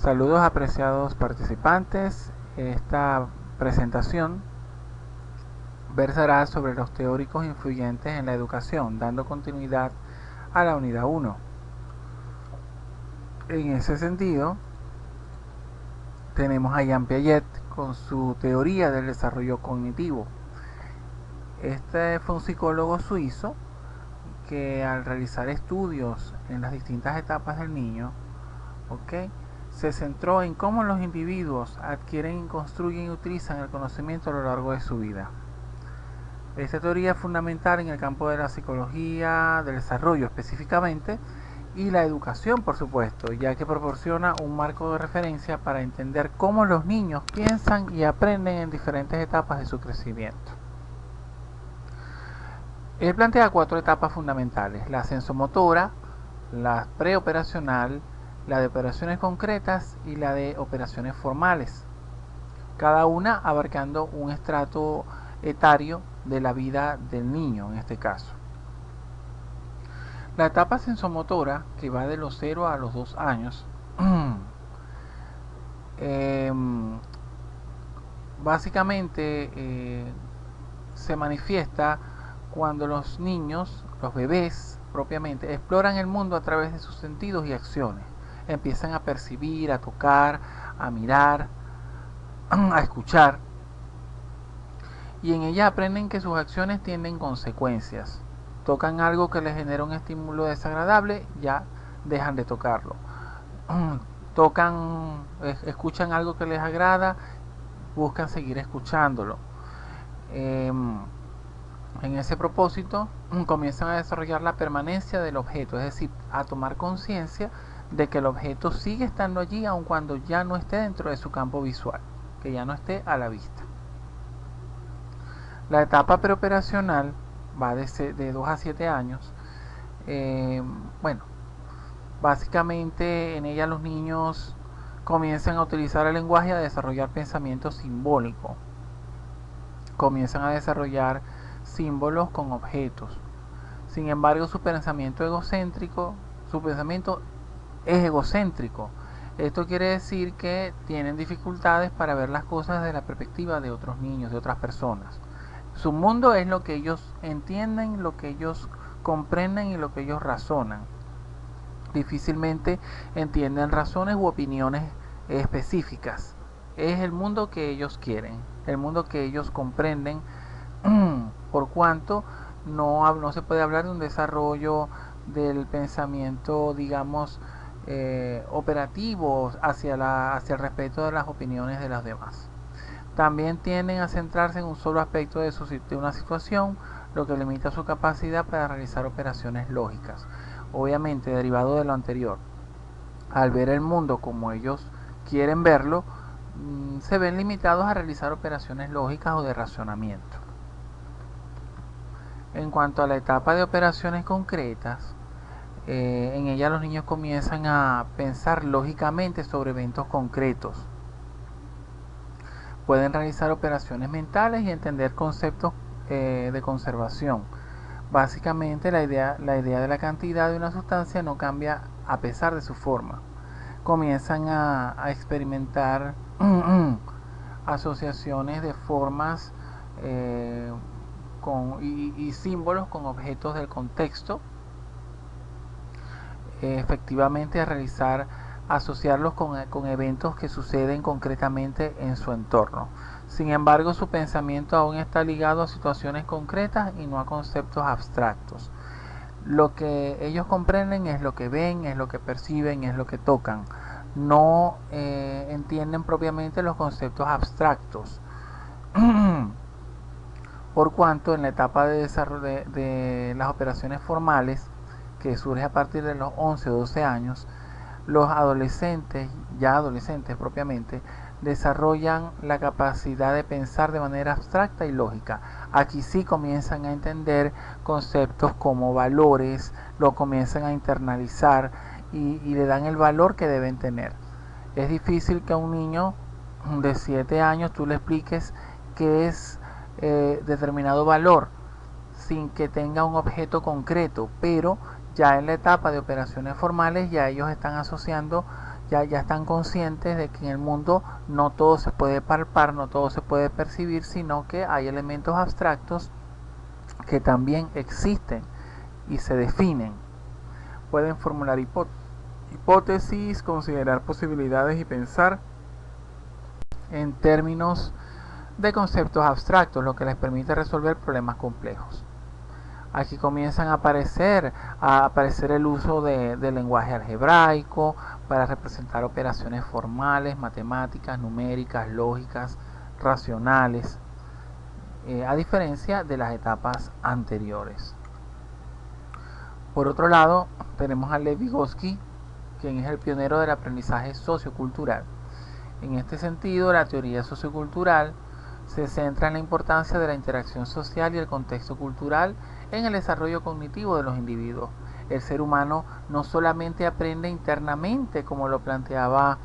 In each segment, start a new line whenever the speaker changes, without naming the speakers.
Saludos apreciados participantes. Esta presentación versará sobre los teóricos influyentes en la educación, dando continuidad a la unidad 1. En ese sentido, tenemos a Jean Piaget con su teoría del desarrollo cognitivo. Este fue un psicólogo suizo que al realizar estudios en las distintas etapas del niño, se centró en cómo los individuos adquieren, construyen y utilizan el conocimiento a lo largo de su vida. Esta teoría es fundamental en el campo de la psicología, del desarrollo específicamente, y la educación, por supuesto, ya que proporciona un marco de referencia para entender cómo los niños piensan y aprenden en diferentes etapas de su crecimiento. Él plantea 4 etapas fundamentales: la sensomotora, la preoperacional, la de operaciones concretas y la de operaciones formales, cada una abarcando un estrato etario de la vida del niño en este caso. La etapa sensomotora, que va de los 0 a los 2 años, básicamente se manifiesta cuando los niños, los bebés propiamente, exploran el mundo a través de sus sentidos y acciones. Empiezan a percibir, a tocar, a mirar, a escuchar, y en ella aprenden que sus acciones tienen consecuencias. Tocan algo que les genera un estímulo desagradable, ya dejan de tocarlo. Escuchan algo que les agrada, buscan seguir escuchándolo. En ese propósito comienzan a desarrollar la permanencia del objeto, es decir, a tomar conciencia de que el objeto sigue estando allí aun cuando ya no esté dentro de su campo visual, que ya no esté a la vista. La etapa preoperacional va de 2 a 7 años. Básicamente en ella los niños comienzan a utilizar el lenguaje y a desarrollar pensamiento simbólico. Comienzan a desarrollar símbolos con objetos. Sin embargo, su pensamiento es egocéntrico. Esto quiere decir que tienen dificultades para ver las cosas desde la perspectiva de otros niños, de otras personas. Su mundo es lo que ellos entienden, lo que ellos comprenden y lo que ellos razonan. Difícilmente entienden razones u opiniones específicas. Es el mundo que ellos quieren, el mundo que ellos comprenden, por cuanto no se puede hablar de un desarrollo del pensamiento, digamos, operativo hacia el respeto de las opiniones de los demás. También tienden a centrarse en un solo aspecto de una situación, lo que limita su capacidad para realizar operaciones lógicas. Obviamente, derivado de lo anterior, al ver el mundo como ellos quieren verlo, se ven limitados a realizar operaciones lógicas o de razonamiento. En cuanto a la etapa de operaciones concretas, en ella los niños comienzan a pensar lógicamente sobre eventos concretos. Pueden realizar operaciones mentales y entender conceptos de conservación. Básicamente la idea de la cantidad de una sustancia no cambia a pesar de su forma. Comienzan a experimentar asociaciones de formas y símbolos con objetos del contexto. Efectivamente asociarlos con eventos que suceden concretamente en su entorno. Sin embargo, su pensamiento aún está ligado a situaciones concretas y no a conceptos abstractos. Lo que ellos comprenden es lo que ven, es lo que perciben, es lo que tocan. No entienden propiamente los conceptos abstractos. Por cuanto en la etapa de desarrollo de las operaciones formales, que surge a partir de los 11 o 12 años, los adolescentes, ya adolescentes propiamente, desarrollan la capacidad de pensar de manera abstracta y lógica. Aquí sí comienzan a entender conceptos como valores, lo comienzan a internalizar y le dan el valor que deben tener. Es difícil que a un niño de 7 años tú le expliques qué es determinado valor sin que tenga un objeto concreto, pero ya en la etapa de operaciones formales ya ellos están asociando ya están conscientes de que en el mundo no todo se puede palpar, no todo se puede percibir, sino que hay elementos abstractos que también existen y se definen. Pueden formular hipótesis, considerar posibilidades y pensar en términos de conceptos abstractos, lo que les permite resolver problemas complejos. Aquí comienzan a aparecer el uso del lenguaje algebraico para representar operaciones formales, matemáticas, numéricas, lógicas, racionales, a diferencia de las etapas anteriores. Por otro lado, tenemos a Lev Vygotsky, quien es el pionero del aprendizaje sociocultural. En este sentido, la teoría sociocultural se centra en la importancia de la interacción social y el contexto cultural en el desarrollo cognitivo de los individuos. El ser humano no solamente aprende internamente, como lo planteaba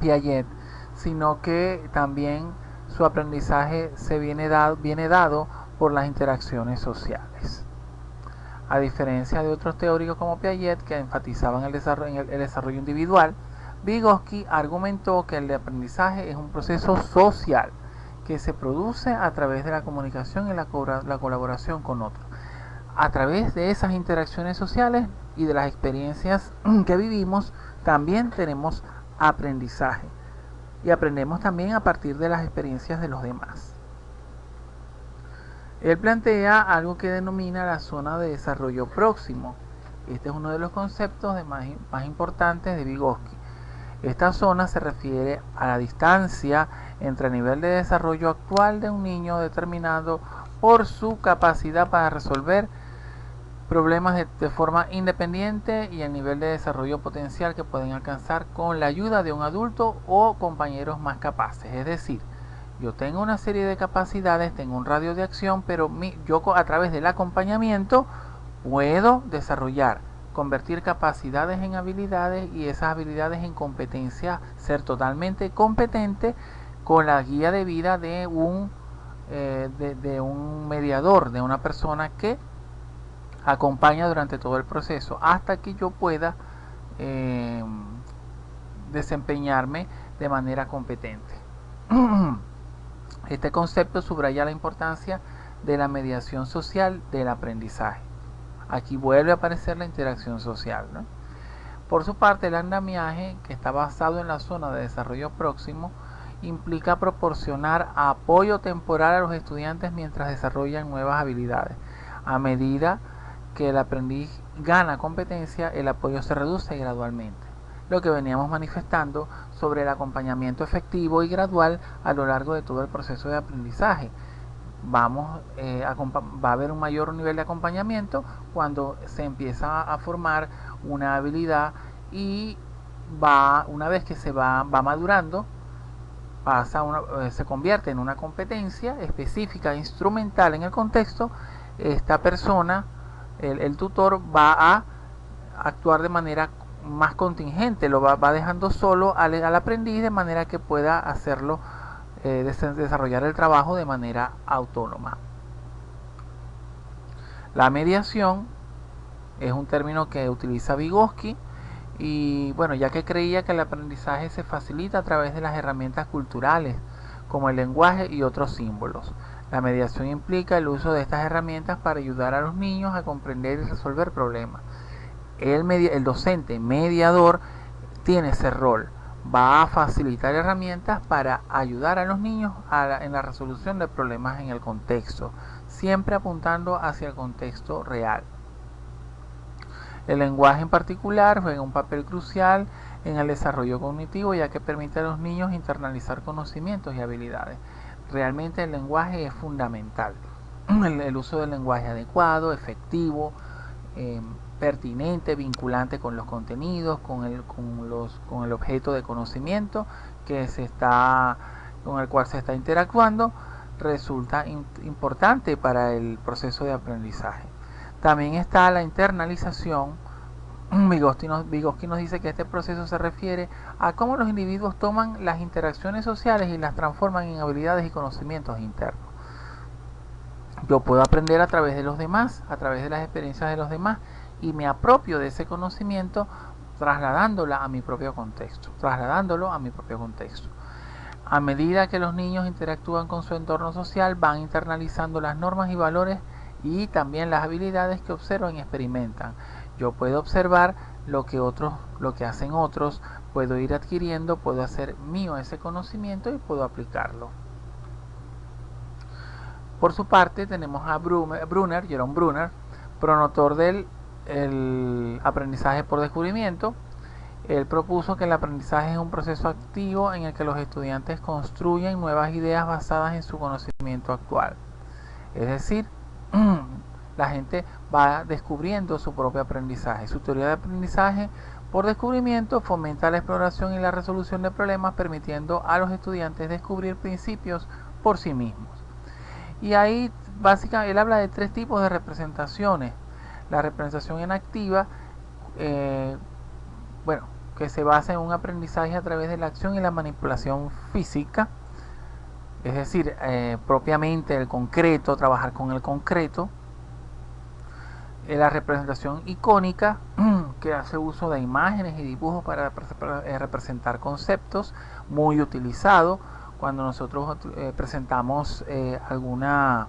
Piaget, sino que también su aprendizaje viene dado por las interacciones sociales. A diferencia de otros teóricos como Piaget, que enfatizaban el desarrollo individual, Vygotsky argumentó que el aprendizaje es un proceso social que se produce a través de la comunicación y la colaboración con otros. A través de esas interacciones sociales y de las experiencias que vivimos, también tenemos aprendizaje. Y aprendemos también a partir de las experiencias de los demás. Él plantea algo que denomina la zona de desarrollo próximo. Este es uno de los conceptos más importantes de Vygotsky. Esta zona se refiere a la distancia entre el nivel de desarrollo actual de un niño determinado por su capacidad para resolver problemas de forma independiente y el nivel de desarrollo potencial que pueden alcanzar con la ayuda de un adulto o compañeros más capaces. Es decir, yo tengo una serie de capacidades, tengo un radio de acción, pero yo a través del acompañamiento puedo desarrollar, convertir capacidades en habilidades y esas habilidades en competencias, ser totalmente competente con la guía de vida de un mediador, de una persona que acompaña durante todo el proceso hasta que yo pueda desempeñarme de manera competente. Este concepto subraya la importancia de la mediación social del aprendizaje. Aquí vuelve a aparecer la interacción social, ¿no? Por su parte, el andamiaje, que está basado en la zona de desarrollo próximo, implica proporcionar apoyo temporal a los estudiantes mientras desarrollan nuevas habilidades. A medida que el aprendiz gana competencia, el apoyo se reduce gradualmente. Lo que veníamos manifestando sobre el acompañamiento efectivo y gradual a lo largo de todo el proceso de aprendizaje. Va a haber un mayor nivel de acompañamiento cuando se empieza a formar una habilidad y una vez que se va madurando, se convierte en una competencia específica, instrumental en el contexto. Esta persona, el tutor, va a actuar de manera más contingente, lo va dejando solo al aprendiz de manera que pueda hacerlo, desarrollar el trabajo de manera autónoma. La mediación es un término que utiliza Vygotsky y bueno, ya que creía que el aprendizaje se facilita a través de las herramientas culturales como el lenguaje y otros símbolos. La mediación implica el uso de estas herramientas para ayudar a los niños a comprender y resolver problemas. El docente mediador tiene ese rol, va a facilitar herramientas para ayudar a los niños en la resolución de problemas en el contexto, siempre apuntando hacia el contexto real. El lenguaje en particular juega un papel crucial en el desarrollo cognitivo, ya que permite a los niños internalizar conocimientos y habilidades. Realmente el lenguaje es fundamental. El uso del lenguaje adecuado, efectivo, pertinente, vinculante con los contenidos, con el objeto de conocimiento con el cual se está interactuando, resulta importante para el proceso de aprendizaje. También está la internalización. Vygotsky nos dice que este proceso se refiere a cómo los individuos toman las interacciones sociales y las transforman en habilidades y conocimientos internos. Yo puedo aprender a través de los demás, a través de las experiencias de los demás, y me apropio de ese conocimiento trasladándola a mi propio contexto, A medida que los niños interactúan con su entorno social, van internalizando las normas y valores y también las habilidades que observan y experimentan. Yo puedo observar lo que hacen otros, puedo ir adquiriendo, puedo hacer mío ese conocimiento y puedo aplicarlo. Por su parte, tenemos a Jerome Bruner, promotor del aprendizaje por descubrimiento. Él propuso que el aprendizaje es un proceso activo en el que los estudiantes construyen nuevas ideas basadas en su conocimiento actual. Es decir, la gente va descubriendo su propio aprendizaje. Su teoría de aprendizaje por descubrimiento fomenta la exploración y la resolución de problemas, permitiendo a los estudiantes descubrir principios por sí mismos. Y ahí básicamente él habla de 3 tipos de representaciones. La representación en activa, que se basa en un aprendizaje a través de la acción y la manipulación física, es decir, propiamente el concreto, trabajar con el concreto. La representación icónica, que hace uso de imágenes y dibujos para representar conceptos, muy utilizado cuando nosotros presentamos alguna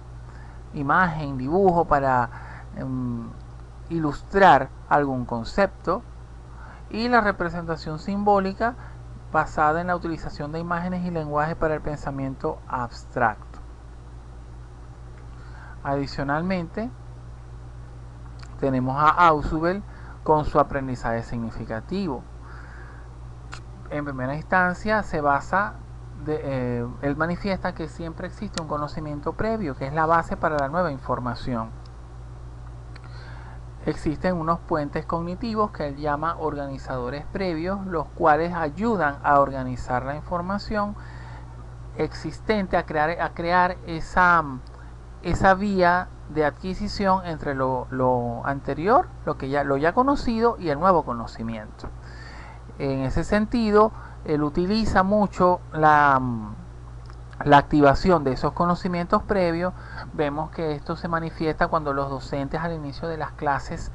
imagen, dibujo para ilustrar algún concepto. Y la representación simbólica, basada en la utilización de imágenes y lenguaje para el pensamiento abstracto. Adicionalmente, tenemos a Ausubel con su aprendizaje significativo. En primera instancia, él manifiesta que siempre existe un conocimiento previo, que es la base para la nueva información. Existen unos puentes cognitivos que él llama organizadores previos, los cuales ayudan a organizar la información existente, a crear esa vía de adquisición entre lo anterior, lo ya conocido, y el nuevo conocimiento. En ese sentido, él utiliza mucho la activación de esos conocimientos previos. Vemos que esto se manifiesta cuando los docentes al inicio de las clases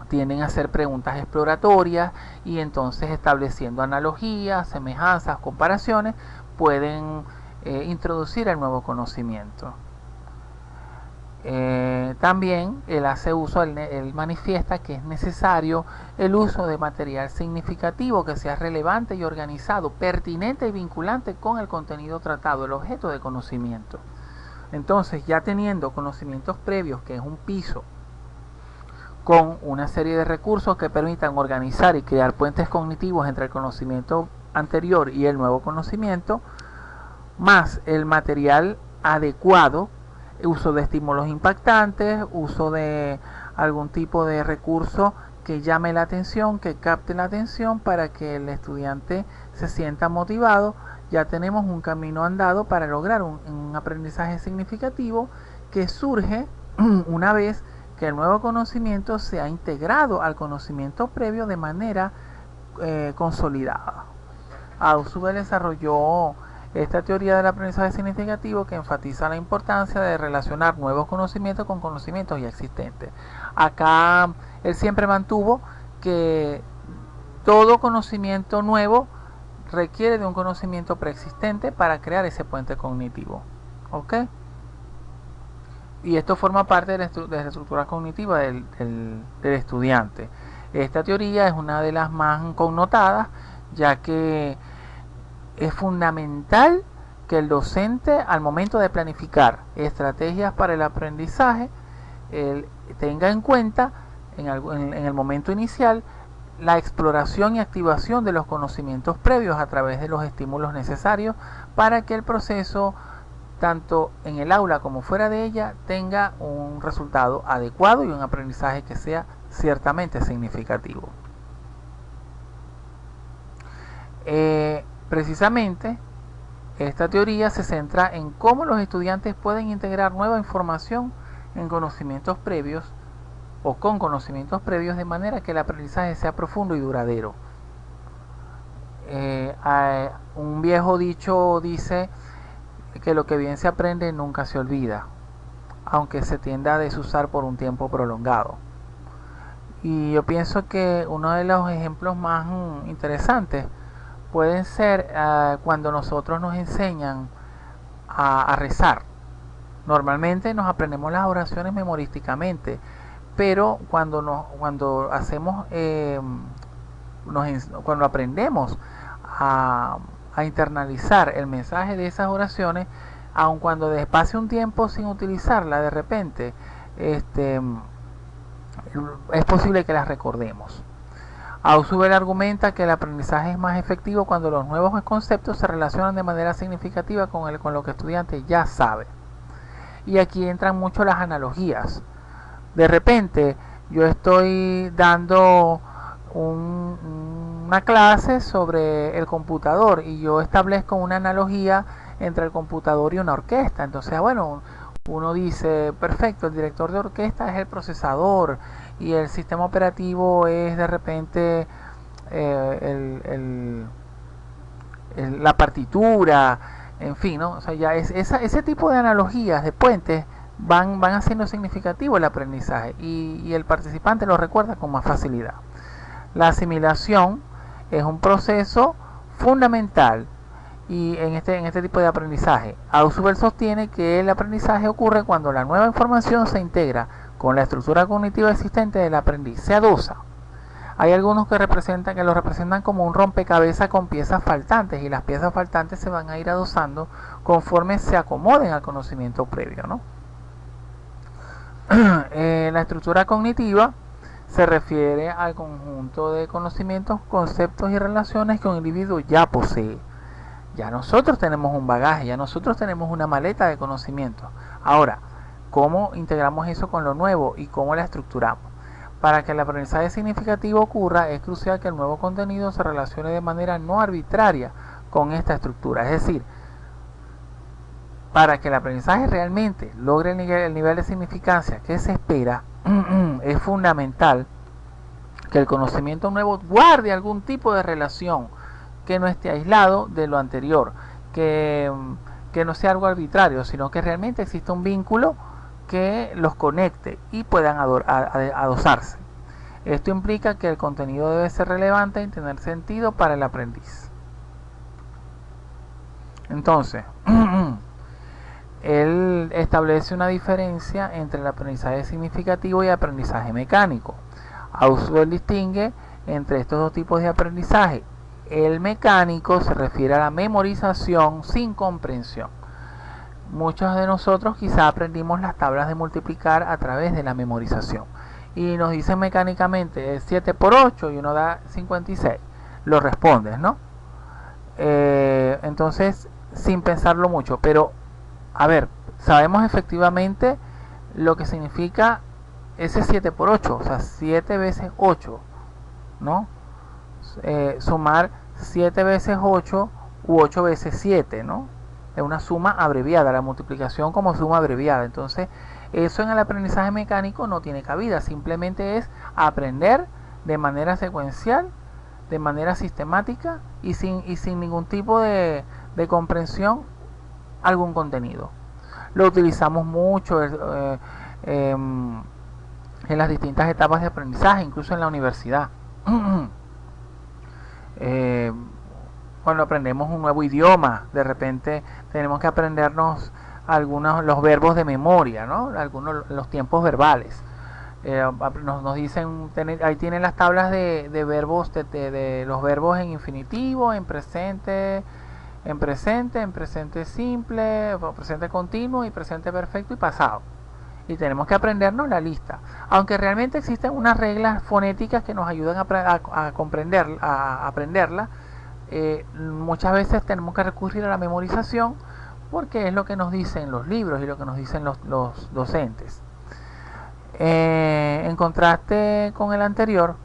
tienden a hacer preguntas exploratorias, y entonces, estableciendo analogías, semejanzas, comparaciones, pueden introducir el nuevo conocimiento. También él manifiesta que es necesario el uso de material significativo que sea relevante y organizado, pertinente y vinculante con el contenido tratado, el objeto de conocimiento. Entonces, ya teniendo conocimientos previos, que es un piso, con una serie de recursos que permitan organizar y crear puentes cognitivos entre el conocimiento anterior y el nuevo conocimiento, más el material adecuado, uso de estímulos impactantes, uso de algún tipo de recurso que llame la atención, que capte la atención para que el estudiante se sienta motivado, ya tenemos un camino andado para lograr un aprendizaje significativo que surge una vez que el nuevo conocimiento se ha integrado al conocimiento previo de manera consolidada. Ausubel desarrolló esta teoría del aprendizaje significativo, que enfatiza la importancia de relacionar nuevos conocimientos con conocimientos ya existentes. Acá él siempre mantuvo que todo conocimiento nuevo requiere de un conocimiento preexistente para crear ese puente cognitivo. ¿Ok? Y esto forma parte de la estructura cognitiva del estudiante. Esta teoría es una de las más connotadas, ya que es fundamental que el docente, al momento de planificar estrategias para el aprendizaje, tenga en cuenta en el momento inicial la exploración y activación de los conocimientos previos a través de los estímulos necesarios para que el proceso, tanto en el aula como fuera de ella, tenga un resultado adecuado y un aprendizaje que sea ciertamente significativo. Precisamente, esta teoría se centra en cómo los estudiantes pueden integrar nueva información en conocimientos previos o con conocimientos previos, de manera que el aprendizaje sea profundo y duradero. Un viejo dicho dice que lo que bien se aprende nunca se olvida, aunque se tienda a desusar por un tiempo prolongado. Y yo pienso que uno de los ejemplos más interesantes pueden ser cuando nosotros nos enseñan a rezar. Normalmente nos aprendemos las oraciones memorísticamente, pero cuando hacemos cuando aprendemos a, a internalizar el mensaje de esas oraciones, aun cuando pase un tiempo sin utilizarla, de repente es posible que las recordemos. Ausubel argumenta que el aprendizaje es más efectivo cuando los nuevos conceptos se relacionan de manera significativa con lo que el estudiante ya sabe. Y aquí entran mucho las analogías. De repente yo estoy dando una clase sobre el computador y yo establezco una analogía entre el computador y una orquesta. Entonces, bueno, uno dice, perfecto, el director de orquesta es el procesador y el sistema operativo es de repente la partitura, en fin, ¿no? O sea, ya ese tipo de analogías, de puentes, van haciendo significativo el aprendizaje y el participante lo recuerda con más facilidad. La asimilación es un proceso fundamental y en este tipo de aprendizaje. Ausubel sostiene que el aprendizaje ocurre cuando la nueva información se integra con la estructura cognitiva existente del aprendiz, se adosa. Hay algunos que lo representan como un rompecabezas con piezas faltantes y las piezas faltantes se van a ir adosando conforme se acomoden al conocimiento previo, ¿no? La estructura cognitiva se refiere al conjunto de conocimientos, conceptos y relaciones que un individuo ya posee. Ya nosotros tenemos un bagaje, ya nosotros tenemos una maleta de conocimientos. Ahora, ¿cómo integramos eso con lo nuevo y cómo la estructuramos? Para que el aprendizaje significativo ocurra, es crucial que el nuevo contenido se relacione de manera no arbitraria con esta estructura. Es decir, para que el aprendizaje realmente logre el nivel de significancia que se espera, es fundamental que el conocimiento nuevo guarde algún tipo de relación, que no esté aislado de lo anterior, que no sea algo arbitrario, sino que realmente exista un vínculo que los conecte y puedan adosarse. Esto implica que el contenido debe ser relevante y tener sentido para el aprendiz. Entonces, él establece una diferencia entre el aprendizaje significativo y el aprendizaje mecánico. Ausubel distingue entre estos dos tipos de aprendizaje. El mecánico se refiere a la memorización sin comprensión. Muchos de nosotros quizá aprendimos las tablas de multiplicar a través de la memorización y nos dicen mecánicamente 7 por 8 y uno da 56. Lo respondes, ¿no? Entonces, sin pensarlo mucho, pero a ver, sabemos efectivamente lo que significa ese 7 por 8, o sea, 7 veces 8, ¿no? Sumar 7 veces 8 u 8 veces 7, ¿no? Es una suma abreviada, la multiplicación como suma abreviada. Entonces, eso en el aprendizaje mecánico no tiene cabida, simplemente es aprender de manera secuencial, de manera sistemática y sin ningún tipo de comprensión algún contenido. Lo utilizamos mucho en las distintas etapas de aprendizaje, incluso en la universidad. Cuando aprendemos un nuevo idioma, de repente tenemos que aprendernos los verbos de memoria, ¿no? Los tiempos verbales. Nos dicen, ahí tienen las tablas de verbos, de los verbos en infinitivo, en presente simple, presente continuo y presente perfecto y pasado. Y tenemos que aprendernos la lista. Aunque realmente existen unas reglas fonéticas que nos ayudan a aprenderla, muchas veces tenemos que recurrir a la memorización porque es lo que nos dicen los libros y lo que nos dicen los docentes. En contraste con el anterior,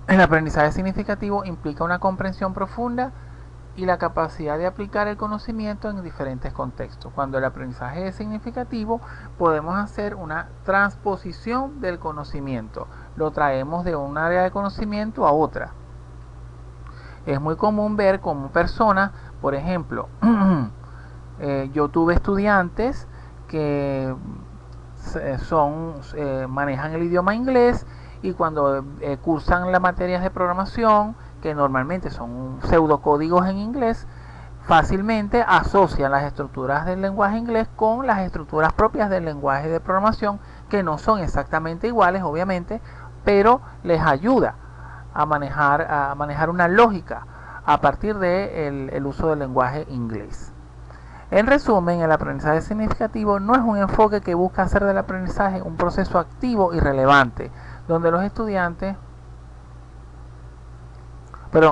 el aprendizaje significativo implica una comprensión profunda y la capacidad de aplicar el conocimiento en diferentes contextos. Cuando el aprendizaje es significativo, podemos hacer una transposición del conocimiento. Lo traemos de un área de conocimiento a otra. Es muy común ver como personas, por ejemplo, yo tuve estudiantes que manejan el idioma inglés, y cuando cursan las materias de programación, que normalmente son pseudocódigos en inglés, fácilmente asocian las estructuras del lenguaje inglés con las estructuras propias del lenguaje de programación, que no son exactamente iguales, obviamente, pero les ayuda a manejar una lógica a partir del uso del lenguaje inglés. En resumen, el aprendizaje significativo no es un enfoque que busca hacer del aprendizaje un proceso activo y relevante, donde los estudiantes,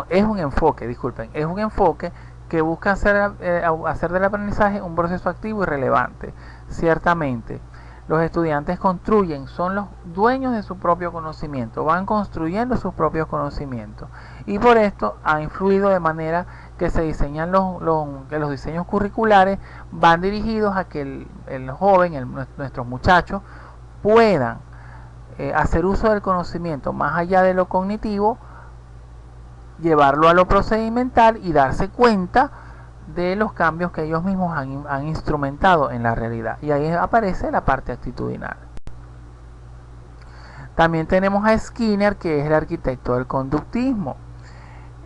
es un enfoque que busca hacer del aprendizaje un proceso activo y relevante. Ciertamente, los estudiantes son los dueños de su propio conocimiento, van construyendo sus propios conocimientos, y por esto ha influido de manera que se diseñan que los diseños curriculares van dirigidos a que el joven, nuestros muchachos, puedan hacer uso del conocimiento más allá de lo cognitivo, llevarlo a lo procedimental y darse cuenta de los cambios que ellos mismos han instrumentado en la realidad. Y ahí aparece la parte actitudinal. También tenemos a Skinner, que es el arquitecto del conductismo.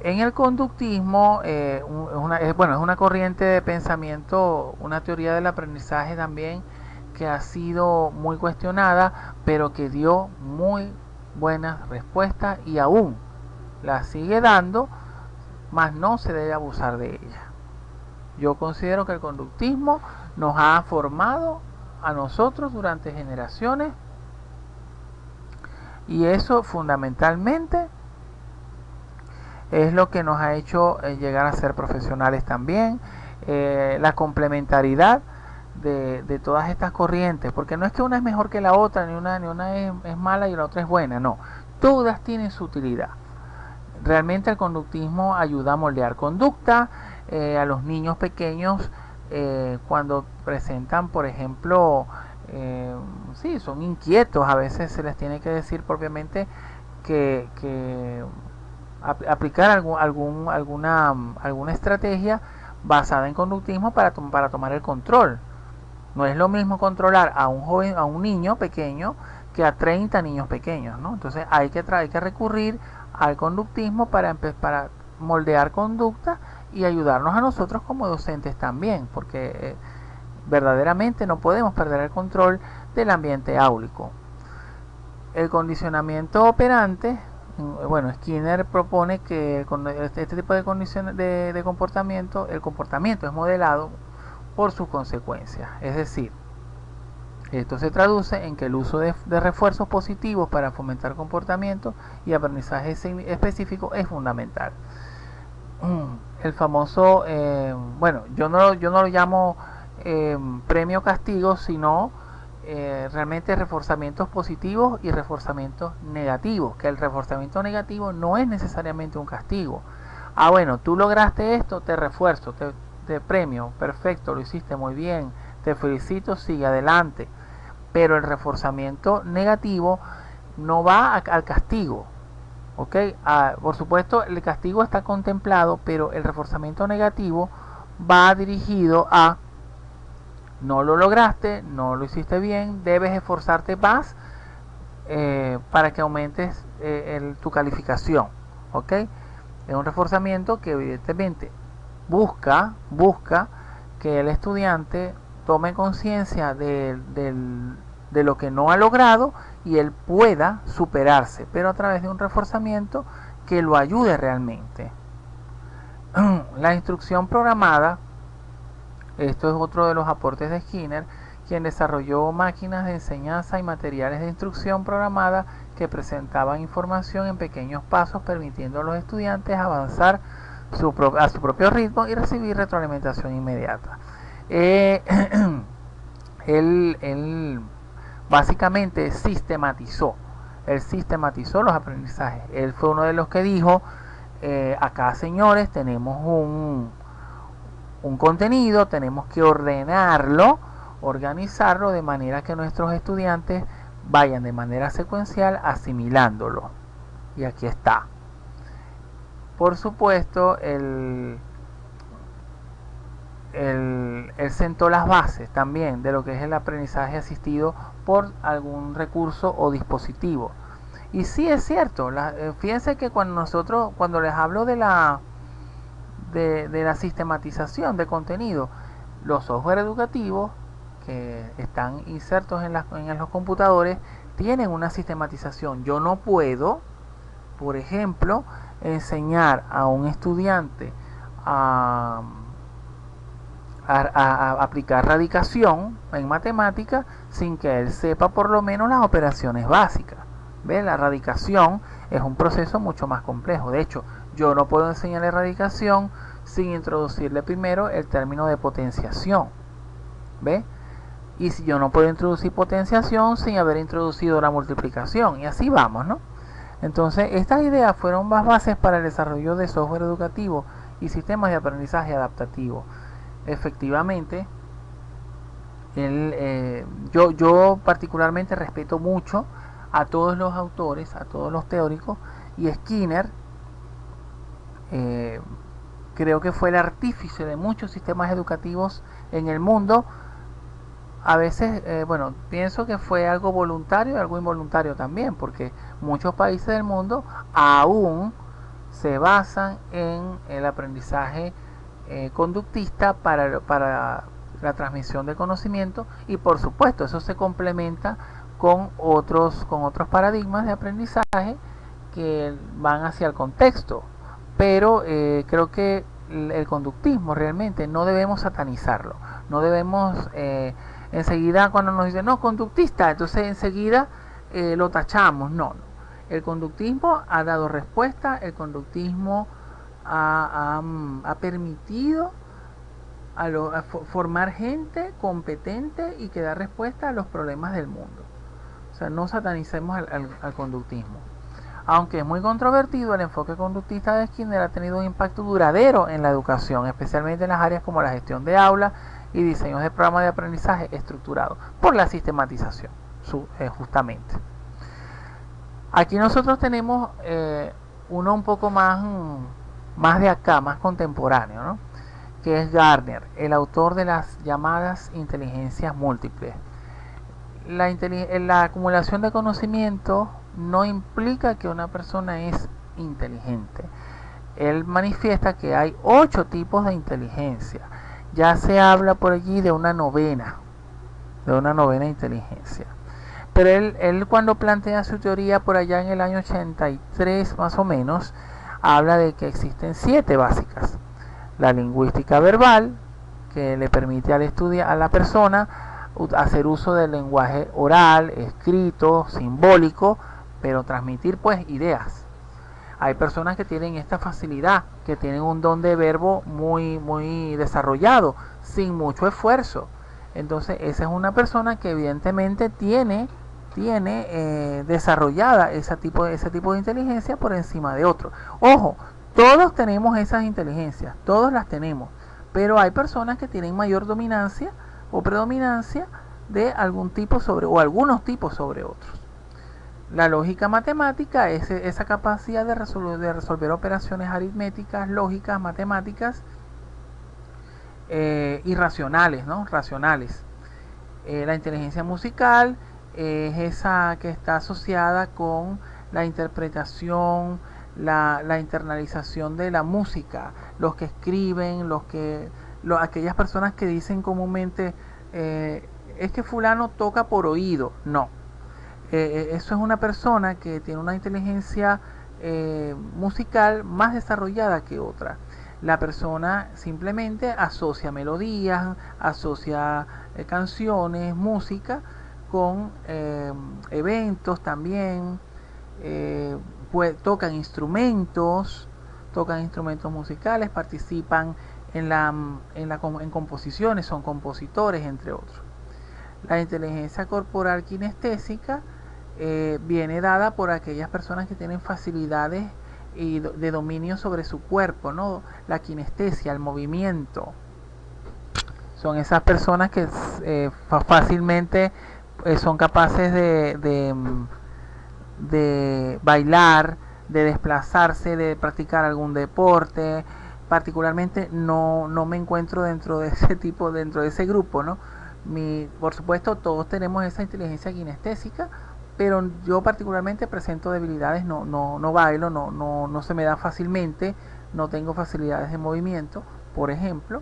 En el conductismo es una corriente de pensamiento, una teoría del aprendizaje también, que ha sido muy cuestionada, pero que dio muy buenas respuestas y aún la sigue dando, mas no se debe abusar de ella. Yo considero que el conductismo nos ha formado a nosotros durante generaciones, y eso fundamentalmente es lo que nos ha hecho llegar a ser profesionales también. La complementariedad de todas estas corrientes, porque no es que una es mejor que la otra, ni una es mala y la otra es buena, no, todas tienen su utilidad. Realmente el conductismo ayuda a moldear conducta. A los niños pequeños, cuando presentan, por ejemplo, son inquietos, a veces se les tiene que decir propiamente que aplicar alguna estrategia basada en conductismo para tomar el control. No es lo mismo controlar a un niño pequeño que a 30 niños pequeños, ¿no? Entonces hay que recurrir al conductismo para moldear conducta y ayudarnos a nosotros como docentes también, porque verdaderamente no podemos perder el control del ambiente áulico. El condicionamiento operante, Skinner propone que este tipo de condiciones de comportamiento, el comportamiento es modelado por sus consecuencias. Es decir, esto se traduce en que el uso de refuerzos positivos para fomentar comportamiento y aprendizaje específico es fundamental. El famoso, yo no lo llamo premio castigo, sino realmente reforzamientos positivos y reforzamientos negativos, que el reforzamiento negativo no es necesariamente un castigo. Tú lograste esto, te refuerzo, te premio, perfecto, lo hiciste muy bien, te felicito, sigue adelante. Pero el reforzamiento negativo no va al castigo, ¿ok? Por supuesto, el castigo está contemplado, pero el reforzamiento negativo va dirigido a: no lo lograste, no lo hiciste bien, debes esforzarte más para que aumentes tu calificación, ¿ok? Es un reforzamiento que evidentemente busca que el estudiante tome conciencia de lo que no ha logrado y él pueda superarse, pero a través de un reforzamiento que lo ayude realmente. La instrucción programada, esto es otro de los aportes de Skinner, quien desarrolló máquinas de enseñanza y materiales de instrucción programada que presentaban información en pequeños pasos, permitiendo a los estudiantes avanzar a su propio ritmo y recibir retroalimentación inmediata. Él básicamente sistematizó los aprendizajes. Él fue uno de los que dijo: acá, señores, tenemos un contenido, tenemos que organizarlo de manera que nuestros estudiantes vayan de manera secuencial asimilándolo. Y aquí está. Por supuesto, él sentó las bases también de lo que es el aprendizaje asistido por algún recurso o dispositivo. Y sí es cierto, fíjense que cuando les hablo de la sistematización de contenido, los software educativos que están insertos en los computadores tienen una sistematización. Yo no puedo, por ejemplo, enseñar a un estudiante a aplicar radicación en matemática sin que él sepa por lo menos las operaciones básicas. ¿Ve? La radicación es un proceso mucho más complejo. De hecho, yo no puedo enseñarle radicación sin introducirle primero el término de potenciación. ¿Ve? Y si yo no puedo introducir potenciación sin haber introducido la multiplicación. Y así vamos, ¿no? Entonces, estas ideas fueron más bases para el desarrollo de software educativo y sistemas de aprendizaje adaptativo. Efectivamente, yo particularmente respeto mucho a todos los autores, a todos los teóricos, y Skinner creo que fue el artífice de muchos sistemas educativos en el mundo. A veces, pienso que fue algo voluntario y algo involuntario también, porque muchos países del mundo aún se basan en el aprendizaje conductista para la transmisión de conocimiento, y por supuesto eso se complementa con otros paradigmas de aprendizaje que van hacia el contexto, pero creo que el conductismo realmente no debemos satanizarlo, no debemos enseguida cuando nos dicen no, conductista, entonces enseguida lo tachamos. No, el conductismo ha dado respuesta, el conductismo ha permitido a formar gente competente y que da respuesta a los problemas del mundo. O sea, no satanicemos al conductismo. Aunque es muy controvertido, el enfoque conductista de Skinner ha tenido un impacto duradero en la educación, especialmente en las áreas como la gestión de aulas y diseños de programas de aprendizaje estructurados por la sistematización, justamente. Aquí nosotros tenemos uno un poco más de acá, más contemporáneo, ¿no? Que es Gardner, el autor de las llamadas inteligencias múltiples. La acumulación de conocimiento no implica que una persona es inteligente. Él manifiesta que hay 8 tipos de inteligencia. Ya se habla por allí de una novena inteligencia. Pero él cuando plantea su teoría por allá en el año 83 más o menos, habla de que existen 7 básicas. La lingüística verbal, que le permite a la persona hacer uso del lenguaje oral, escrito, simbólico, pero transmitir pues ideas. Hay personas que tienen esta facilidad, que tienen un don de verbo muy desarrollado, sin mucho esfuerzo. Entonces esa es una persona que evidentemente tiene desarrollada ese tipo de inteligencia por encima de otro. Ojo, todos tenemos esas inteligencias, todos las tenemos, pero hay personas que tienen mayor dominancia o predominancia de algún tipo o algunos tipos sobre otros. La lógica matemática es esa capacidad de resolver operaciones aritméticas, lógicas, matemáticas y racionales, ¿no? Racionales. La inteligencia musical es esa que está asociada con la interpretación, la internalización de la música, los que escriben, aquellas personas que dicen comúnmente es que fulano toca por oído. No, eso es una persona que tiene una inteligencia musical más desarrollada que otra. La persona simplemente asocia melodías, asocia canciones, música con eventos también, tocan instrumentos musicales, participan en composiciones, son compositores, entre otros. La inteligencia corporal kinestésica viene dada por aquellas personas que tienen facilidades y de dominio sobre su cuerpo, ¿no? La kinestesia, el movimiento. Son esas personas que fácilmente son capaces de bailar, de desplazarse, de practicar algún deporte, particularmente no me encuentro dentro de ese tipo, dentro de ese grupo, ¿no? Por supuesto, todos tenemos esa inteligencia kinestésica, pero yo particularmente presento debilidades, no bailo, no se me da fácilmente, no tengo facilidades de movimiento, por ejemplo,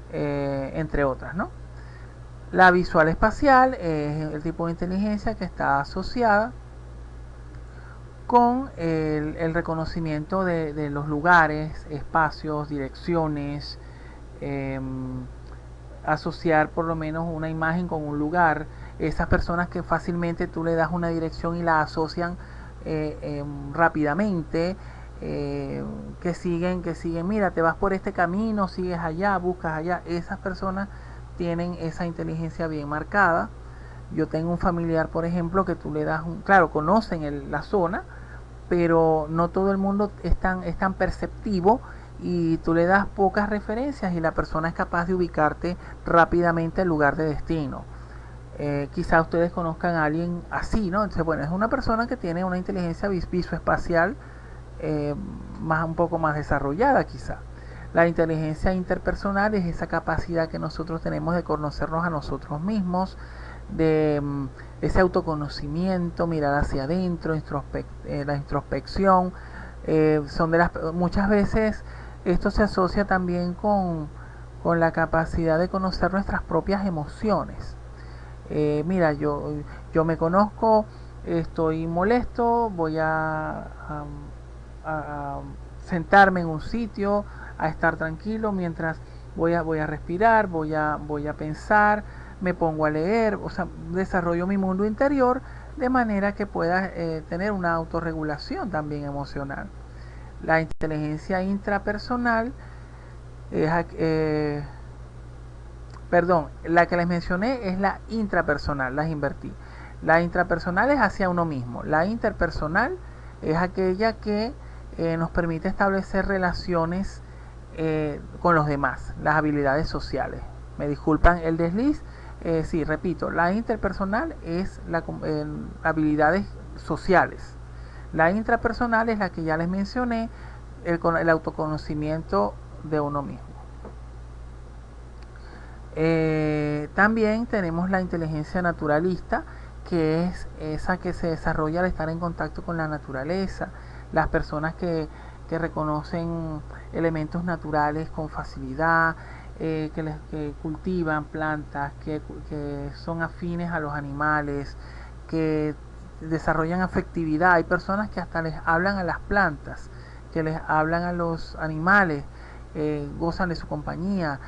entre otras, ¿no? La visual espacial es el tipo de inteligencia que está asociada con el reconocimiento de los lugares, espacios, direcciones, asociar por lo menos una imagen con un lugar. Esas personas que fácilmente tú le das una dirección y la asocian rápidamente, que siguen, mira, te vas por este camino, sigues allá, buscas allá. Esas personas tienen esa inteligencia bien marcada. Yo tengo un familiar, por ejemplo, que tú le das claro, conocen la zona, pero no todo el mundo es tan perceptivo, y tú le das pocas referencias y la persona es capaz de ubicarte rápidamente al lugar de destino. Quizá ustedes conozcan a alguien así, ¿no? Entonces, bueno, es una persona que tiene una inteligencia visoespacial un poco más desarrollada, quizá. La inteligencia interpersonal es esa capacidad que nosotros tenemos de conocernos a nosotros mismos, de ese autoconocimiento, mirar hacia adentro, la introspección. Muchas veces esto se asocia también con la capacidad de conocer nuestras propias emociones. Mira, yo me conozco, estoy molesto, voy a sentarme en un sitio, a estar tranquilo mientras voy a respirar, voy a pensar, me pongo a leer, o sea, desarrollo mi mundo interior de manera que pueda tener una autorregulación también emocional. La inteligencia intrapersonal es, perdón, la que les mencioné es la intrapersonal, las invertí. La intrapersonal es hacia uno mismo. La interpersonal es aquella que nos permite establecer relaciones con los demás, las habilidades sociales. Me disculpan el desliz. Sí, repito, la interpersonal es habilidades sociales. La intrapersonal es la que ya les mencioné, el autoconocimiento de uno mismo. También tenemos la inteligencia naturalista, que es esa que se desarrolla al estar en contacto con la naturaleza. Las personas que reconocen elementos naturales con facilidad, que cultivan plantas, que son afines a los animales, que desarrollan afectividad. Hay personas que hasta les hablan a las plantas, que les hablan a los animales, gozan de su compañía,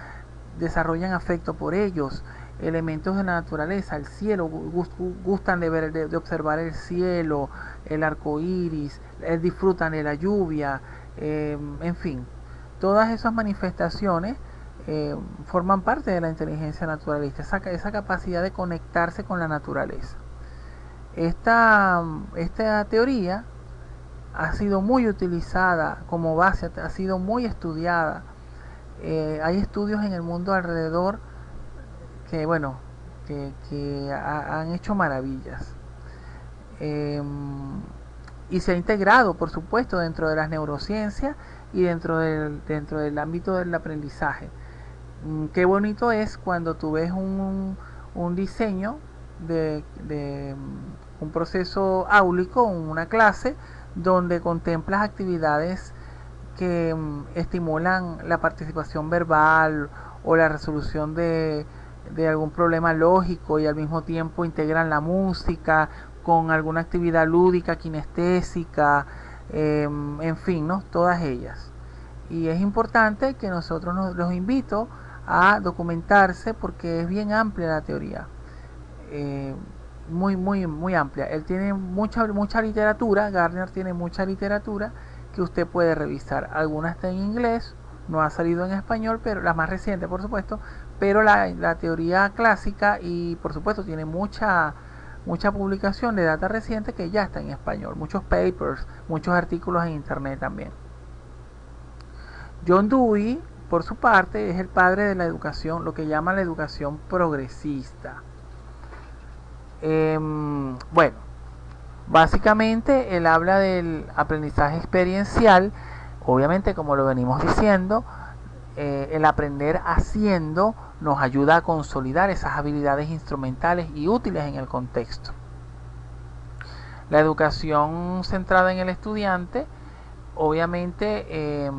desarrollan afecto por ellos. Elementos de la naturaleza, el cielo, gustan de observar el cielo, el arco iris, disfrutan de la lluvia, en fin, todas esas manifestaciones forman parte de la inteligencia naturalista, esa capacidad de conectarse con la naturaleza. Esta teoría ha sido muy utilizada como base, ha sido muy estudiada. Hay estudios en el mundo alrededor que, bueno, que han hecho maravillas. Y se ha integrado, por supuesto, dentro de las neurociencias y dentro del ámbito del aprendizaje. Qué bonito es cuando tú ves un diseño de un proceso áulico, una clase, donde contemplas actividades que estimulan la participación verbal o la resolución de algún problema lógico, y al mismo tiempo integran la música con alguna actividad lúdica, kinestésica, en fin, ¿no? Todas ellas. Y es importante que nosotros los invito a documentarse, porque es bien amplia la teoría, muy amplia. Él tiene mucha literatura, Gardner tiene mucha literatura que usted puede revisar. Algunas está en inglés, no ha salido en español, pero la más reciente, por supuesto, pero la teoría clásica, y por supuesto tiene mucha publicación de data reciente que ya está en español, muchos papers, muchos artículos en internet también. John Dewey, por su parte, es el padre de la educación, lo que llama la educación progresista. Bueno, básicamente él habla del aprendizaje experiencial, Obviamente, como lo venimos diciendo, el aprender haciendo nos ayuda a consolidar esas habilidades instrumentales y útiles en el contexto. La educación centrada en el estudiante, obviamente,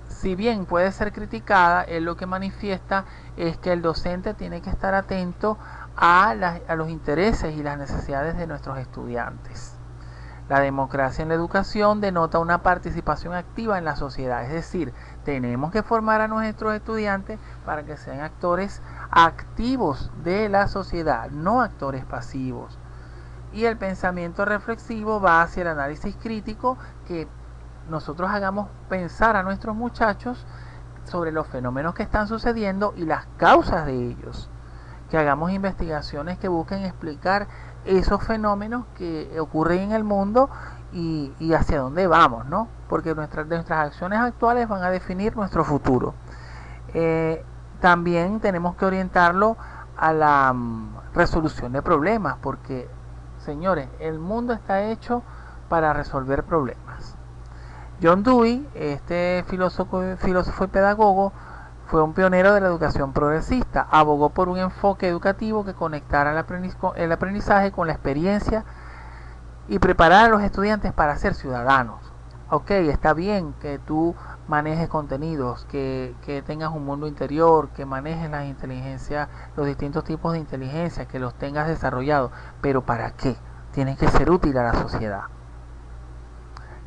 si bien puede ser criticada, él lo que manifiesta es que el docente tiene que estar atento a los intereses y las necesidades de nuestros estudiantes. La democracia en la educación denota una participación activa en la sociedad, es decir, tenemos que formar a nuestros estudiantes para que sean actores activos de la sociedad, no actores pasivos. Y el pensamiento reflexivo va hacia el análisis crítico, que nosotros hagamos pensar a nuestros muchachos sobre los fenómenos que están sucediendo y las causas de ellos, que hagamos investigaciones que busquen explicar esos fenómenos que ocurren en el mundo y hacia dónde vamos, ¿no? Porque nuestras acciones actuales van a definir nuestro futuro. También tenemos que orientarlo a la resolución de problemas, porque, señores, el mundo está hecho para resolver problemas. John Dewey, este filósofo y pedagogo, fue un pionero de la educación progresista. Abogó por un enfoque educativo que conectara el aprendizaje con la experiencia y preparara a los estudiantes para ser ciudadanos. Ok, está bien que tú manejes contenidos, que tengas un mundo interior, que manejes las inteligencias, los distintos tipos de inteligencia, que los tengas desarrollados, pero ¿para qué? Tienen que ser útiles a la sociedad.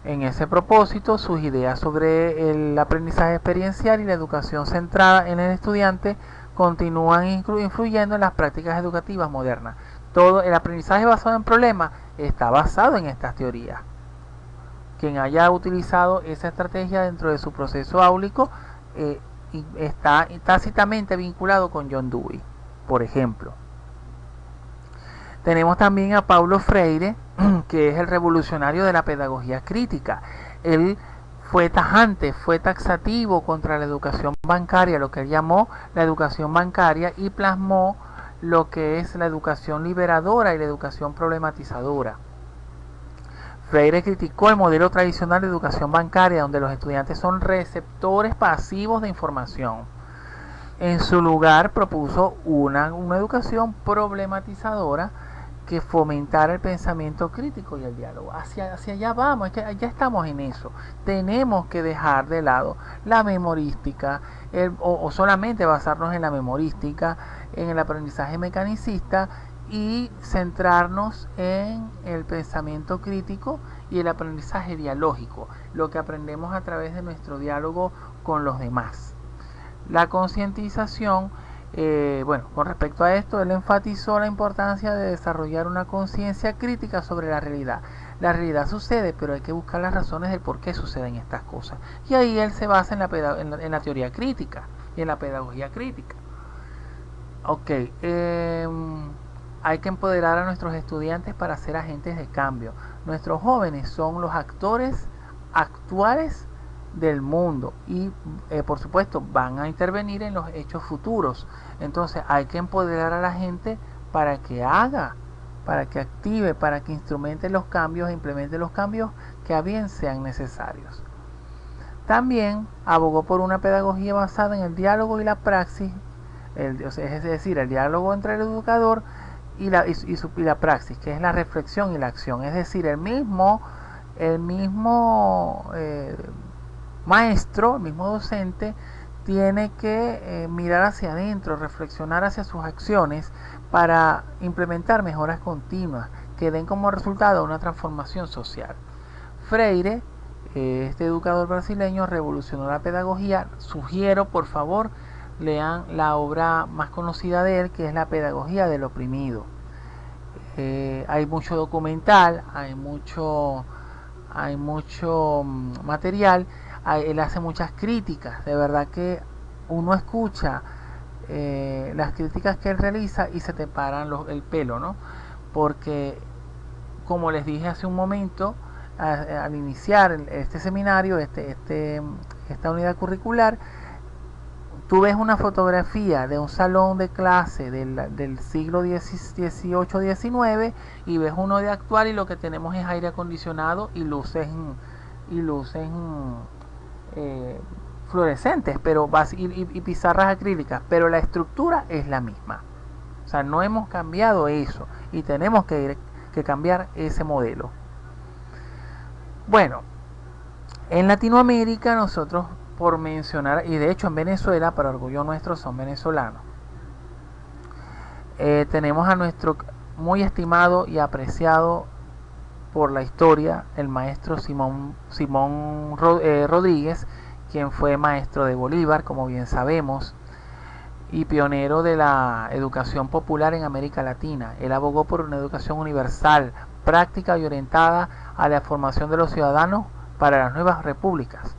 En ese propósito, sus ideas sobre el aprendizaje experiencial y la educación centrada en el estudiante continúan influyendo en las prácticas educativas modernas. Todo el aprendizaje basado en problemas está basado en estas teorías. Quien haya utilizado esa estrategia dentro de su proceso áulico está tácitamente vinculado con John Dewey, por ejemplo. Tenemos también a Paulo Freire, que es el revolucionario de la pedagogía crítica. Él fue tajante, fue taxativo contra la educación bancaria, lo que él llamó la educación bancaria, y plasmó lo que es la educación liberadora y la educación problematizadora. Freire criticó el modelo tradicional de educación bancaria, donde los estudiantes son receptores pasivos de información. En su lugar propuso una educación problematizadora que fomentara el pensamiento crítico y el diálogo. Hacia allá vamos, es que ya estamos en eso. Tenemos que dejar de lado la memorística o solamente basarnos en la memorística, en el aprendizaje mecanicista, y centrarnos en el pensamiento crítico y el aprendizaje dialógico, lo que aprendemos a través de nuestro diálogo con los demás. La concientización, con respecto a esto, él enfatizó la importancia de desarrollar una conciencia crítica sobre la realidad. La realidad sucede, pero hay que buscar las razones del por qué suceden estas cosas. Y ahí él se basa en la teoría crítica y en la pedagogía crítica. Ok, hay que empoderar a nuestros estudiantes para ser agentes de cambio. Nuestros jóvenes son los actores actuales del mundo y por supuesto van a intervenir en los hechos futuros. Entonces hay que empoderar a la gente para que haga, para que active, para que instrumente los cambios e implemente los cambios que a bien sean necesarios. También abogó por una pedagogía basada en el diálogo y la praxis, es decir, el diálogo entre el educador y la praxis, que es la reflexión y la acción. Es decir, el mismo maestro, el mismo docente, tiene que mirar hacia adentro, reflexionar hacia sus acciones para implementar mejoras continuas que den como resultado una transformación social. Freire, este educador brasileño, revolucionó la pedagogía. Sugiero, por favor, lean la obra más conocida de él, que es La pedagogía del oprimido. Hay mucho documental, hay mucho material. Él hace muchas críticas. De verdad que uno escucha las críticas que él realiza y se te paran el pelo, ¿no? Porque, como les dije hace un momento, al iniciar este seminario, esta unidad curricular, tú ves una fotografía de un salón de clase del siglo XVIII-XIX y ves uno de actual, y lo que tenemos es aire acondicionado y luces fluorescentes pero y pizarras acrílicas, pero la estructura es la misma. O sea, no hemos cambiado eso y tenemos que cambiar ese modelo. Bueno, en Latinoamérica nosotros, por mencionar, y de hecho en Venezuela, para orgullo nuestro, son venezolanos, tenemos a nuestro muy estimado y apreciado por la historia, el maestro Simón Rodríguez, quien fue maestro de Bolívar, como bien sabemos, y pionero de la educación popular en América Latina. Él abogó por una educación universal, práctica y orientada a la formación de los ciudadanos para las nuevas repúblicas.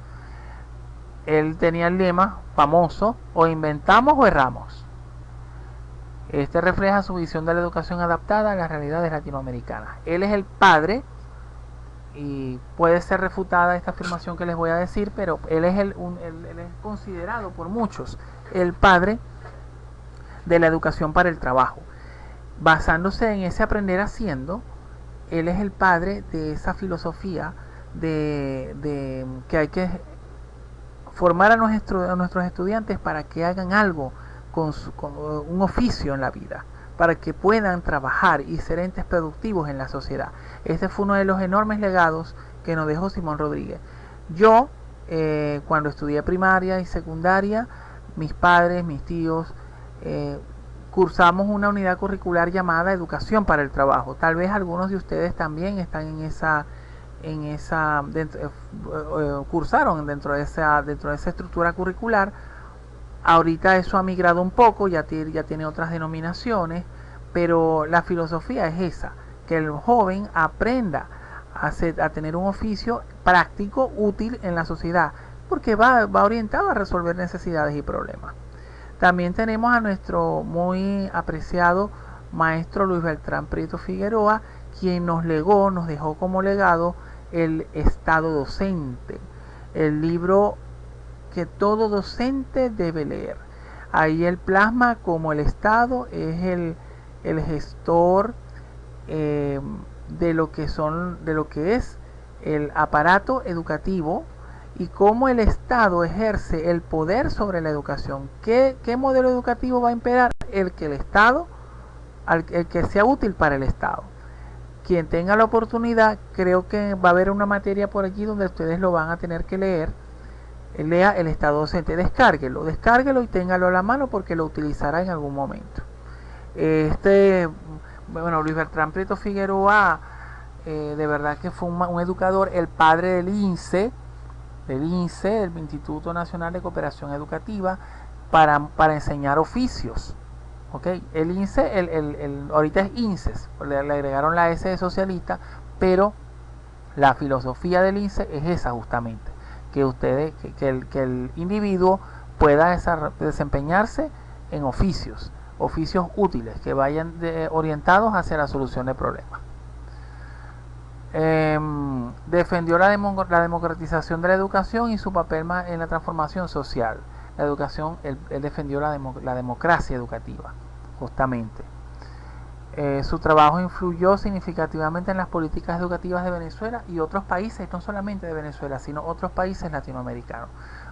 Él tenía el lema famoso: o inventamos o erramos. Este refleja su visión de la educación adaptada a las realidades latinoamericanas. Él es el padre, y puede ser refutada esta afirmación que les voy a decir, pero él es, él es considerado por muchos el padre de la educación para el trabajo. Basándose en ese aprender haciendo, él es el padre de esa filosofía de que hay que formar a nuestros estudiantes para que hagan algo con un oficio en la vida, para que puedan trabajar y ser entes productivos en la sociedad. Este fue uno de los enormes legados que nos dejó Simón Rodríguez. Yo, cuando estudié primaria y secundaria, mis padres, mis tíos, cursamos una unidad curricular llamada Educación para el Trabajo. Tal vez algunos de ustedes también están cursaron dentro de esa estructura curricular. Ahorita eso ha migrado un poco, ya tiene otras denominaciones, pero la filosofía es esa, que el joven aprenda a tener un oficio práctico, útil en la sociedad, porque va orientado a resolver necesidades y problemas. También tenemos a nuestro muy apreciado maestro Luis Beltrán Prieto Figueroa, quien nos dejó como legado el Estado Docente, el libro que todo docente debe leer. Ahí él plasma como el Estado es el gestor de lo que es el aparato educativo, y cómo el Estado ejerce el poder sobre la educación. ¿Qué modelo educativo va a imperar? El que el Estado, el que sea útil para el Estado. Quien tenga la oportunidad, creo que va a haber una materia por aquí donde ustedes lo van a tener que leer. Lea el Estado Docente, descárguelo y téngalo a la mano, porque lo utilizará en algún momento. Luis Beltrán Prieto Figueroa, de verdad que fue un educador, el padre del INSE, del Instituto Nacional de Cooperación Educativa, para enseñar oficios. ¿Okay? El INSE, ahorita es INSES, le agregaron la S de socialista, pero la filosofía del INSE es esa justamente, que el individuo pueda desempeñarse en oficios útiles, que vayan orientados hacia la solución de problemas. Defendió la democratización de la educación y su papel en la transformación social. La educación, él defendió la democracia educativa, justamente. Su trabajo influyó significativamente en las políticas educativas de Venezuela y otros países, no solamente de Venezuela, sino otros países latinoamericanos.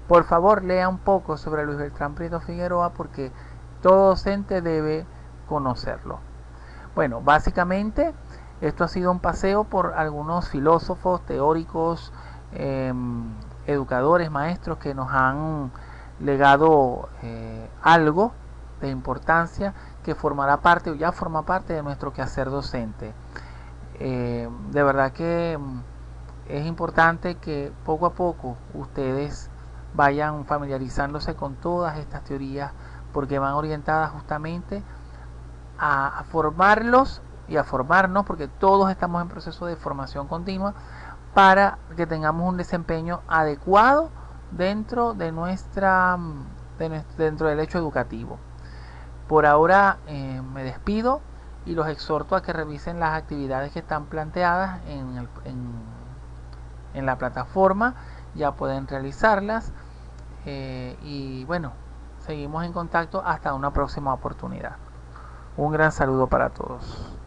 Por favor, lea un poco sobre Luis Beltrán Prieto Figueroa, porque todo docente debe conocerlo. Bueno, básicamente esto ha sido un paseo por algunos filósofos, teóricos, educadores, maestros que nos han legado algo de importancia que formará parte o ya forma parte de nuestro quehacer docente. De verdad que es importante que poco a poco ustedes vayan familiarizándose con todas estas teorías, porque van orientadas justamente a formarlos y a formarnos, porque todos estamos en proceso de formación continua, para que tengamos un desempeño adecuado dentro del hecho educativo. Por ahora me despido y los exhorto a que revisen las actividades que están planteadas en la plataforma. Ya pueden realizarlas, y bueno, seguimos en contacto hasta una próxima oportunidad. Un gran saludo para todos.